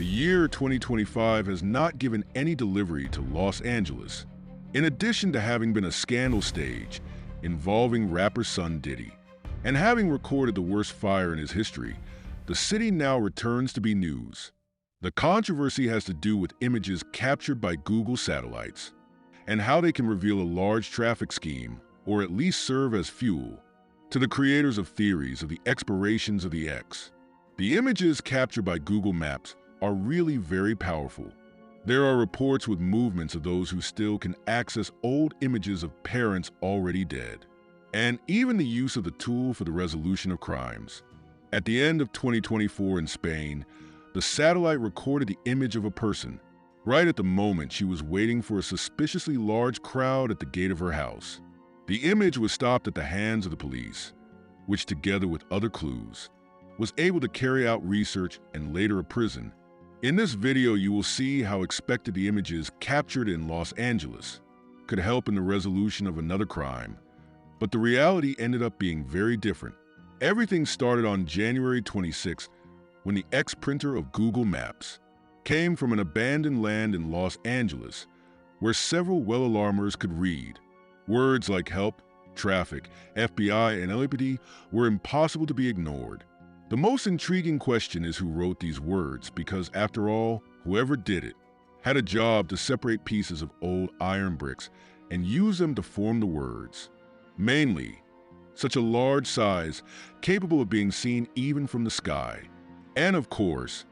The year 2025 has not given any delivery to Los Angeles. In addition to having been a scandal stage involving rapper son Diddy, and having recorded the worst fire in his history, the city now returns to be news. The controversy has to do with images captured by Google satellites, and how they can reveal a large traffic scheme, or at least serve as fuel, to the creators of theories of the expirations of the X. The images captured by Google Maps are really very powerful. There are reports with movements of those who still can access old images of parents already dead, and even the use of the tool for the resolution of crimes. At the end of 2024 in Spain, the satellite recorded the image of a person, right at the moment she was waiting for a suspiciously large crowd at the gate of her house. The image was stopped at the hands of the police, which together with other clues, was able to carry out research and later a prison. In this video, you will see how expected the images captured in Los Angeles could help in the resolution of another crime, but the reality ended up being very different. Everything started on January 26th when the ex-printer of Google Maps came from an abandoned land in Los Angeles where several well alarmers could read. Words like help, traffic, FBI, and LAPD were impossible to be ignored. The most intriguing question is who wrote these words, because after all, whoever did it had a job to separate pieces of old iron bricks and use them to form the words. Mainly, such a large size, capable of being seen even from the sky. And of course,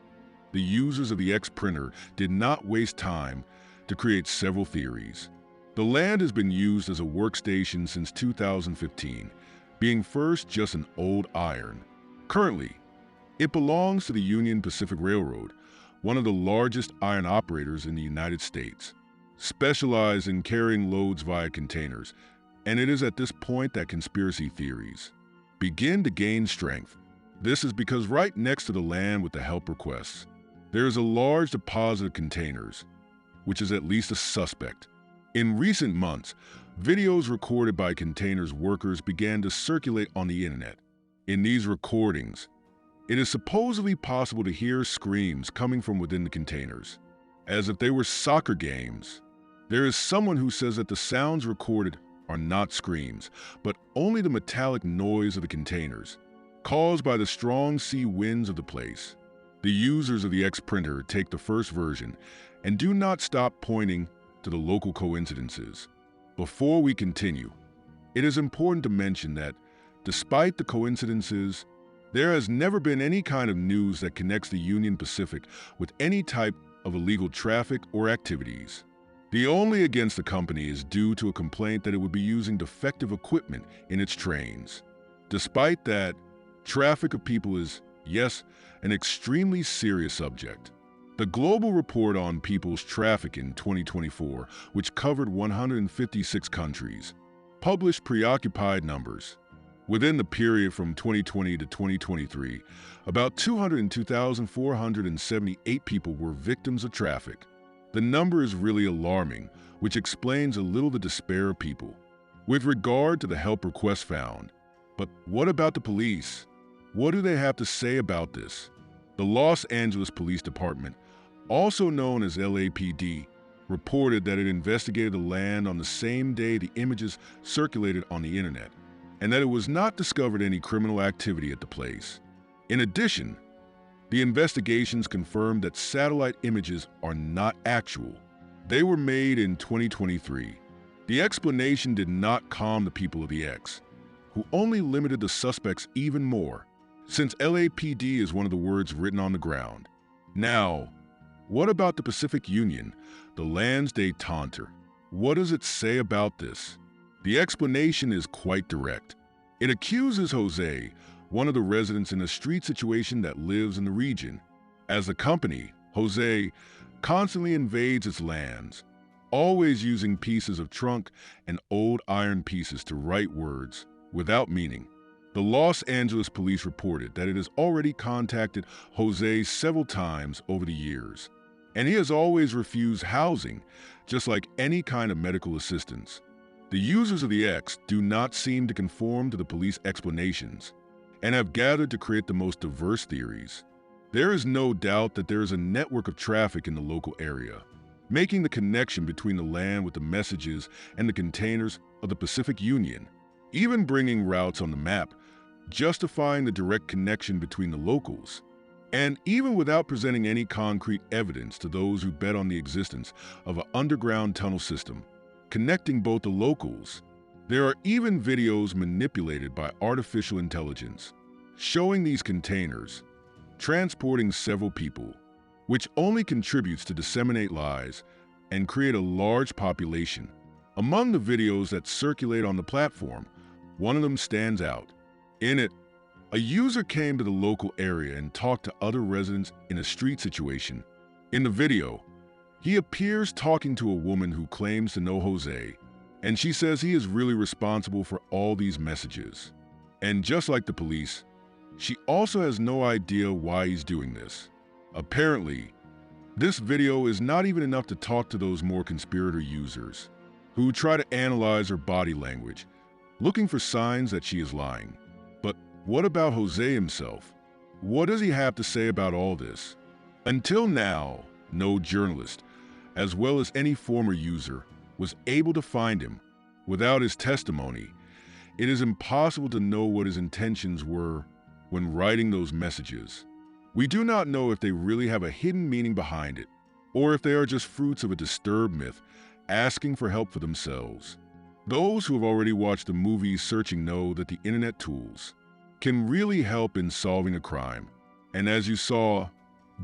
the users of the X-printer did not waste time to create several theories. The land has been used as a workstation since 2015, being first just an old iron. Currently, it belongs to the Union Pacific Railroad, one of the largest iron operators in the United States, specialized in carrying loads via containers, and it is at this point that conspiracy theories begin to gain strength. This is because right next to the land with the help requests, there is a large deposit of containers, which is at least a suspect. In recent months, videos recorded by containers workers began to circulate on the internet. In these recordings, it is supposedly possible to hear screams coming from within the containers, as if they were soccer games. There is someone who says that the sounds recorded are not screams, but only the metallic noise of the containers, caused by the strong sea winds of the place. The users of the X-printer take the first version and do not stop pointing to the local coincidences. Before we continue, it is important to mention that despite the coincidences, there has never been any kind of news that connects the Union Pacific with any type of illegal traffic or activities. The only against the company is due to a complaint that it would be using defective equipment in its trains. Despite that, traffic of people is, yes, an extremely serious subject. The Global Report on People's Traffic in 2024, which covered 156 countries, published preoccupied numbers. Within the period from 2020 to 2023, about 202,478 people were victims of traffic. The number is really alarming, which explains a little the despair of people with regard to the help requests found. But what about the police? What do they have to say about this? The Los Angeles Police Department, also known as LAPD, reported that it investigated the land on the same day the images circulated on the internet, and that it was not discovered any criminal activity at the place. In addition, the investigations confirmed that satellite images are not actual. They were made in 2023. The explanation did not calm the people of the X, who only limited the suspects even more, since LAPD is one of the words written on the ground. Now, what about the Pacific Union, the land's détenteur? What does it say about this? The explanation is quite direct. It accuses Jose, one of the residents in a street situation that lives in the region. As the company, Jose constantly invades its lands, always using pieces of trunk and old iron pieces to write words without meaning. The Los Angeles police reported that it has already contacted Jose several times over the years, and he has always refused housing, just like any kind of medical assistance. The users of the X do not seem to conform to the police explanations and have gathered to create the most diverse theories. There is no doubt that there is a network of traffic in the local area, making the connection between the land with the messages and the containers of the Pacific Union, even bringing routes on the map, justifying the direct connection between the locals. And even without presenting any concrete evidence to those who bet on the existence of an underground tunnel system connecting both the locals, there are even videos manipulated by artificial intelligence showing these containers transporting several people, which only contributes to disseminate lies and create a large population. Among the videos that circulate on the platform, one of them stands out. In it, a user came to the local area and talked to other residents in a street situation. In the video, he appears talking to a woman who claims to know Jose, and she says he is really responsible for all these messages. And just like the police, she also has no idea why he's doing this. Apparently, this video is not even enough to talk to those more conspirator users who try to analyze her body language, looking for signs that she is lying. But what about Jose himself? What does he have to say about all this? Until now, no journalist, as well as any former user, was able to find him. Without his testimony, it is impossible to know what his intentions were when writing those messages. We do not know if they really have a hidden meaning behind it, or if they are just fruits of a disturbed myth asking for help for themselves. Those who have already watched the movie Searching know that the internet tools can really help in solving a crime. And as you saw,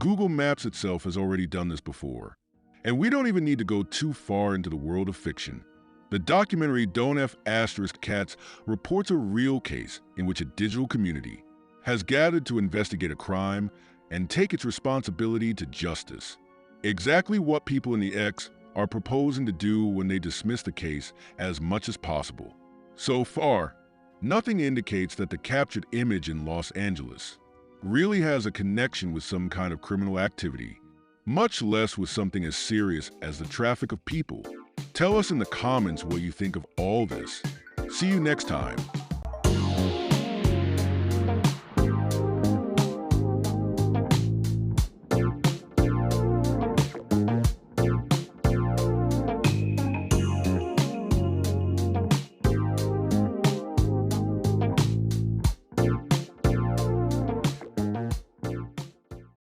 Google Maps itself has already done this before. And we don't even need to go too far into the world of fiction. The documentary Don't F*** Cats reports a real case in which a digital community has gathered to investigate a crime and take its responsibility to justice. Exactly what people in the X are proposing to do when they dismiss the case as much as possible. So far, nothing indicates that the captured image in Los Angeles really has a connection with some kind of criminal activity, much less with something as serious as the traffic of people. Tell us in the comments what you think of all this. See you next time.